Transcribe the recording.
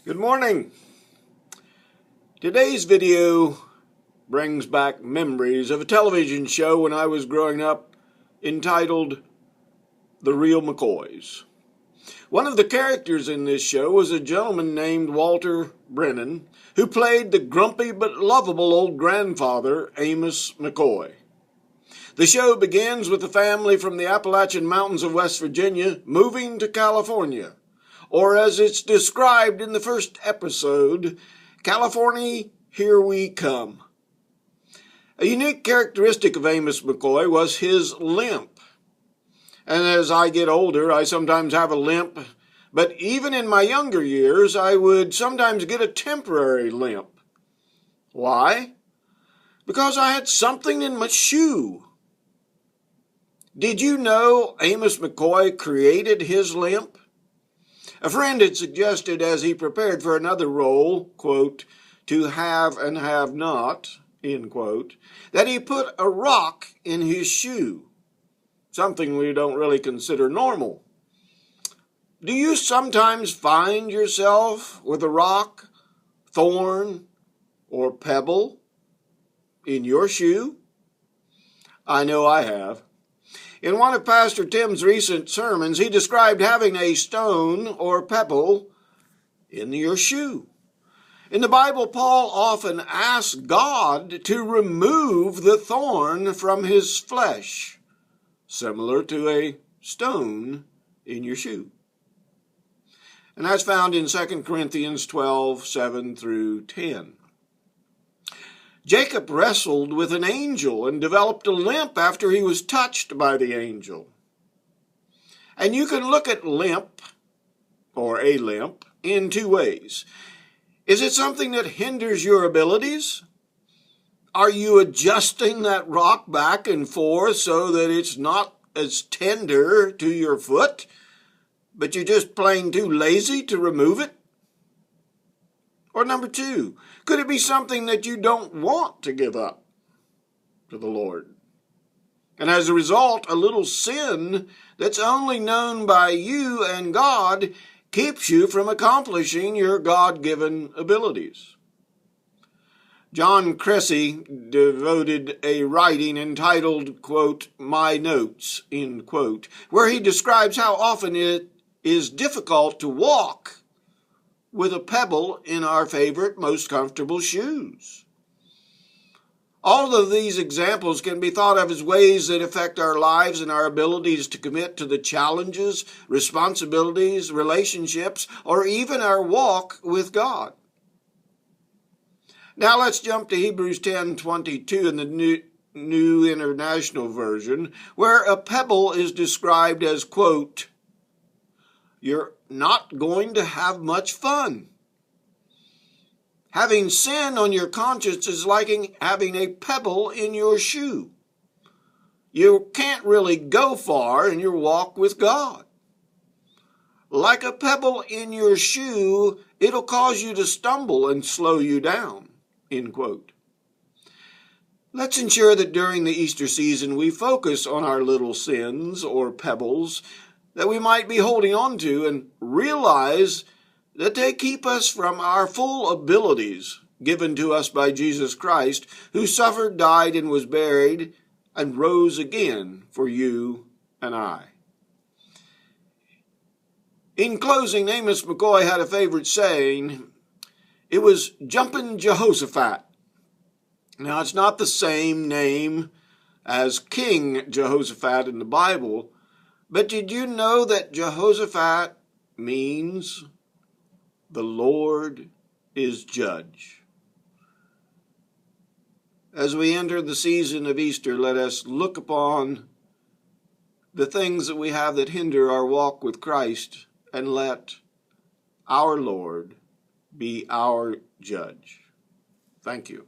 Good morning. Today's video brings back memories of a television show when I was growing up entitled The Real McCoys. One of the characters in this show was a gentleman named Walter Brennen, who played the grumpy but lovable old grandfather, Amos McCoy. The show begins with a family from the Appalachian Mountains of West Virginia moving to California, or as it's described in the first episode, California, here we come. A unique characteristic of Amos McCoy was his limp. And as I get older, I sometimes have a limp, but even in my younger years, I would sometimes get a temporary limp. Why? Because I had something in my shoe. Did you know Amos McCoy created his limp? A friend had suggested as he prepared for another role, quote, to have and have not, end quote, that he put a rock in his shoe, something we don't really consider normal. Do you sometimes find yourself with a rock, thorn, or pebble in your shoe? I know I have. In one of Pastor Tim's recent sermons, he described having a stone or pebble in your shoe. In the Bible, Paul often asks God to remove the thorn from his flesh, similar to a stone in your shoe. And that's found in 2 Corinthians 12, 7 through 10. Jacob wrestled with an angel and developed a limp after he was touched by the angel. And you can look at limp, or a limp, in two ways. Is it something that hinders your abilities? Are you adjusting that rock back and forth so that it's not as tender to your foot, but you're just plain too lazy to remove it? Or number two, could it be something that you don't want to give up to the Lord? And as a result, a little sin that's only known by you and God keeps you from accomplishing your God-given abilities. John Cressy devoted a writing entitled, quote, My Notes, end quote, where he describes how often it is difficult to walk with a pebble in our favorite, most comfortable shoes. All of these examples can be thought of as ways that affect our lives and our abilities to commit to the challenges, responsibilities, relationships, or even our walk with God. Now let's jump to Hebrews 10:22 in the New International Version, where a pebble is described as, quote, you're not going to have much fun. Having sin on your conscience is like having a pebble in your shoe. You can't really go far in your walk with God. Like a pebble in your shoe, it'll cause you to stumble and slow you down, end quote. Let's ensure that during the Easter season we focus on our little sins or pebbles that we might be holding on to and realize that they keep us from our full abilities given to us by Jesus Christ, who suffered, died, and was buried, and rose again for you and I. In closing, Amos McCoy had a favorite saying. It was Jumpin' Jehoshaphat. Now, it's not the same name as King Jehoshaphat in the Bible, but did you know that Jehoshaphat means the Lord is judge? As we enter the season of Easter, let us look upon the things that we have that hinder our walk with Christ and let our Lord be our judge. Thank you.